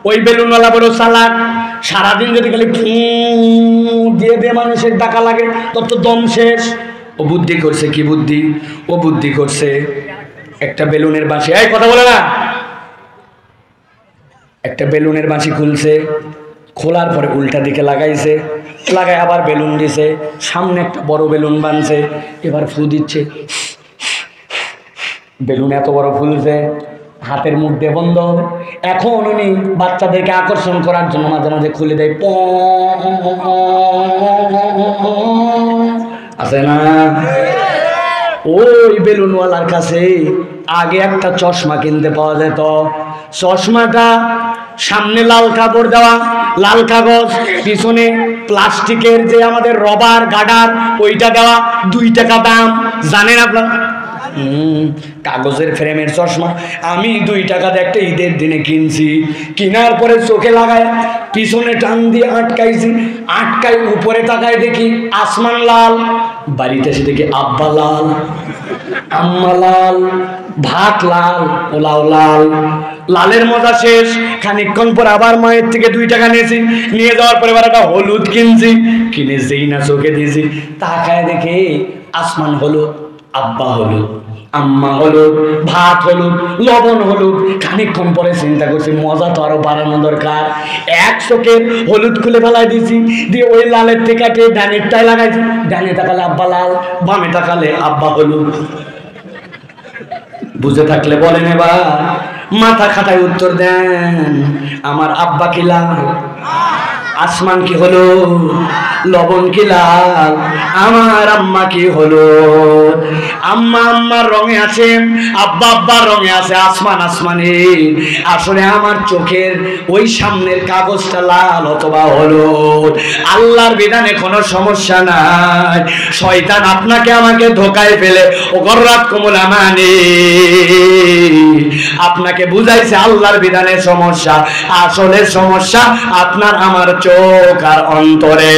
ওই বেলুনওয়ালা বড় চালাক, সারাদিন যদি খালি দিয়ে দিয়ে মানুষের ডাকা লাগে তত তো দম শেষ। ও বুদ্ধি করছে, কি বুদ্ধি? ও বুদ্ধি করছে একটা বেলুনের বাঁশি, এই কথা বলে না, একটা বেলুনের বাঁশি খুলছে, খোলার পরে উল্টা দিকে লাগাইছে, লাগাই আবার বেলুন দিছে, সামনে একটা বড় বেলুন বানছে, এবার ফু দিচ্ছে, বেলুন এত বড় ফুলছে, হাতের মুখ দিয়ে বন্ধ। এখন উনি বাচ্চাদেরকে আকর্ষণ করার জন্য মাঝে মাঝে খুলে দেয়, আছে না? ওই বেলুনওয়ালার কাছে আগে একটা চশমা কিনতে পাওয়া যেত, চশমাটা সামনে লাল কাপড় দেওয়া, লাল কাগজ, পিছনে প্লাস্টিকের যে আমাদের রবার গার্ডার ওইটা দেওয়া, 2 টাকা দাম। জানেন আপনারা? কাগজের ফ্রেমের চশমা আমি 2 টাকা দিয়ে একটা ঈদের দিনে কিনছি, কেনার পরে চোখে লাগায় পিছনে টান দিয়ে আটকাইছি, আটকাই উপরে তাকায় দেখি আসমান লাল, বাড়িতে এসে দেখি আব্বা লাল, আম্মা লাল, ভাত লাল, পোলাও লাল। লালের মজা শেষ, খানিকক্ষণ পর আবার মায়ের থেকে 2 টাকা নিয়েছি, নিয়ে যাওয়ার পরে এবার একটা হলুদ কিনছি, কিনে যেই না চোখে দিয়েছি, তাকায় দেখে আসমান হলুদ, আব্বা হলুদ, আম্মা হলুদ, ভাত হলুদ, লবণ হলুদ। খানিকক্ষণ পরে চিন্তা করছি মজা তো আরো বাড়ানো দরকার, এক চোখের হলুদ খুলে ফেলাই দিয়েছি, দিয়ে ওই লালের থেকে ডানেরটায় লাগাইছি, ডানে তাকালে আব্বা লাল, বামে তাকালে আব্বা হলুদ। বুঝে থাকলে বলেন, এবার মাথা খাটায় উত্তর দেন। আমার আব্বা কি লাল? আসমান কি হলো? লবণ কি লাল? আমার আম্মা কি হলো? আম্মা আম্মার রঙে আছে, আব্বা আব্বার রঙে আছে, আসমান আসমানে। আসলে আমার চোখের ওই সামনের কাগজটা লাল অথবা হলুদ। আল্লাহর বিধানে কোনো সমস্যা নাই, শয়তান আপনাকে আমাকে ধোকায় ফেলে ও গররাত কুমুল আমানি আপনাকে বুঝাইছে আল্লাহর বিধানে সমস্যা, আসলে সমস্যা আপনার আমার চোখ আর অন্তরে।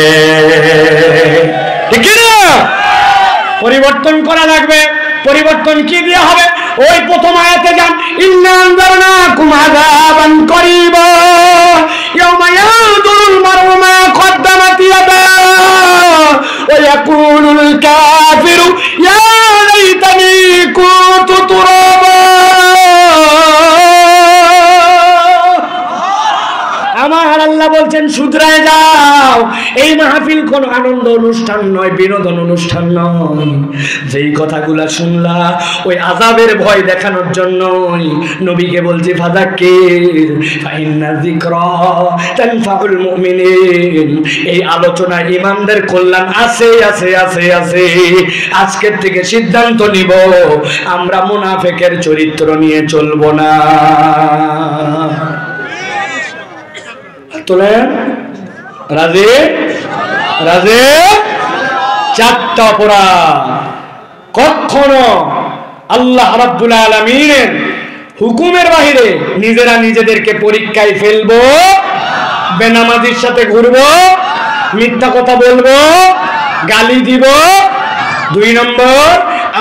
ঠিক না? পরিবর্তন করা লাগবে। পরিবর্তন কি দিয়ে হবে? ওই প্রথম আয়াতে যান, ইন্না আনজারনাকুম আযাবান করিবা ইয়াওমা ইয়াদুরুল মার'উ মা কদ্দামাত ইয়াদাহু ওয়া ইয়াকুলুল কাফিরু ইয়া লাইতানি কুনতু তুরাবা। আমার আল্লাহ বলছেন শুধরায় যাও, এই মাহফিল কোন আনন্দ অনুষ্ঠান নয়, বিনোদন অনুষ্ঠান নয়। যেই কথাগুলা শুনলা ওই আযাবের ভয় দেখানোর জন্যই নবীকে বলছি ফাযাক্কির ফাইন্না যিকরা তানফাউল মুমিনিন। এই আলোচনায় ঈমানদের কল্যাণ আছে আছে আছে আছে। আজকের থেকে সিদ্ধান্ত নিব আমরা মুনাফিকের চরিত্র নিয়ে চলবো না। তোলেন রাজি? রাজি? 4টা অপরাধ কখনো আল্লাহ রাব্বুল আলামিনের হুকুমের বাহিরে নিজেরা নিজেদেরকে পরীক্ষায় ফেলবো, বেনামাজির সাথে ঘুরবো, মিথ্যা কথা বলবো, গালি দিব। 2 নম্বর,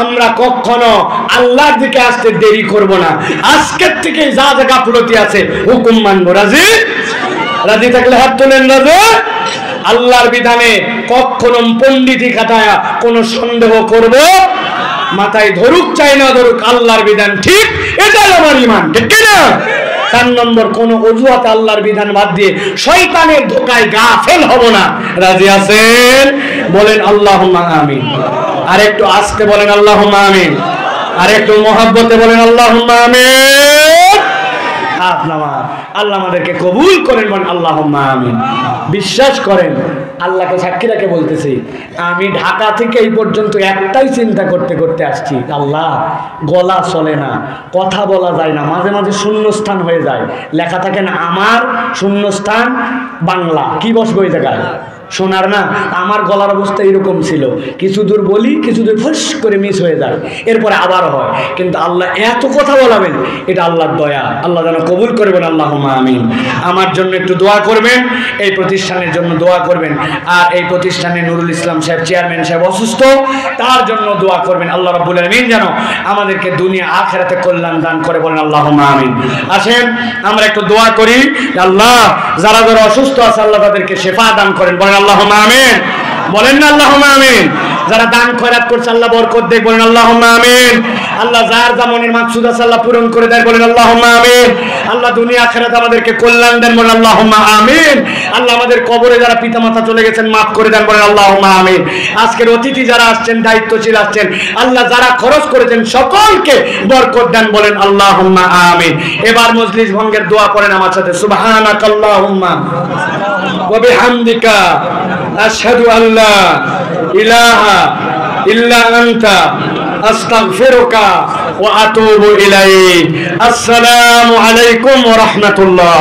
আমরা কখনো আল্লাহর দিকে আসতে দেরি করব না। আজকের থেকে যা যা গাফলতি আছে হুকুম মানবো। রাজি? রাজি থাকলে হাত তোলেন। রাজি? আল্লাহর বিধানে কখনো পণ্ডিতি খাটায়া কোনো সন্দেহ করব, মাথায় ধরুক চাই না ধরুক, আল্লাহর বিধান ঠিক, এটাই আমার ঈমান। ঠিক না? 4 নম্বর, কোন অজুহাতে আল্লাহর বিধান বাদ দিয়ে শয়তানের ধোকায় গাফেল হব না। রাজি আছেন? বলেন আল্লাহুম্মা আমিন। আর একটু আস্তে বলেন আল্লাহুম্মা আমিন। আর একটু মহব্বতে বলেন আল্লাহুম্মা আমিন। হাত নামা। আল্লাহ আমাদেরকে কবুল করেন, বলেন আল্লাহুম্মা আমিন। বিশ্বাস করেন, আল্লাহকে সাক্ষী রেখে বলতেছি, আমি ঢাকা থেকে এই পর্যন্ত একটাই চিন্তা করতে করতে আসছি, আল্লাহ গলা চলে না, কথা বলা যায় না, মাঝে মাঝে শূন্যস্থান হয়ে যায়, লেখা থাকে না আমার শূন্যস্থান বাংলা, কি বসবো ওই জায়গায়? শোনার না, আমার গলার অবস্থা এরকম ছিল, কিছু দূর বলি, কিছু দূর ফস করে মিস হয়ে যায়, এরপরে আবার হয়। কিন্তু আল্লাহ এত কথা বলাবেন, এটা আল্লাহর দয়া। আল্লাহ যেন কবুল করবেন, আল্লাহুম্মা আমিন। আমার জন্য একটু দোয়া করবেন, এই প্রতিষ্ঠানের জন্য দোয়া করবেন। আর এই প্রতিষ্ঠানে নুরুল ইসলাম সাহেব, চেয়ারম্যান সাহেব অসুস্থ, তার জন্য দোয়া করবেন। আল্লাহ রাব্বুল আলামিন যেন আমাদেরকে দুনিয়া আখিরাতে কল্যাণ দান করে, বলেন আল্লাহুম্মা আমিন। আসেন আমরা একটু দোয়া করি, আল্লাহ যারা যারা অসুস্থ আছে আল্লাহ তাদেরকে শেফা দান করেন, বলেন আল্লাহুম্মা আমিন। বলেন না আল্লাহুম্মা আমিন। যারা দান খয়রাত করছে আল্লাহ বরকত দেয়, বলেন আল্লাহুম্মা আমিন। আল্লাহ যার যা মনের মাকসুদ আছে আল্লাহ পূরণ করে দেয়, বলেন আল্লাহুম্মা আমিন। আল্লাহ দুনিয়া আখিরাতে আমাদেরকে কল্যাণ দেন, বলেন আল্লাহুম্মা আমিন। আল্লাহ আমাদের কবরে যারা পিতামাতা চলে গেছেন মাফ করে দেন, বলেন আল্লাহুম্মা আমিন। আজকের অতিথি যারা আসছেন, দায়িত্বশীল আসছেন, আল্লাহ যারা খরচ করেছেন সকলকে বরকত দেন, বলেন আল্লাহুম্মা আমিন। এবার মজলিস ভঙ্গের দোয়া করেন আমার সাথে, সুবহানাকাল্লাহুম্মা ওয়া বিহামদিকা আশহাদু আল্লা ইলাহা ইল্লা আনতা আস্তাগফিরুকা ওয়া আতুবু ইলাইক। আসসালামু আলাইকুম ওয়া রাহমাতুল্লাহ।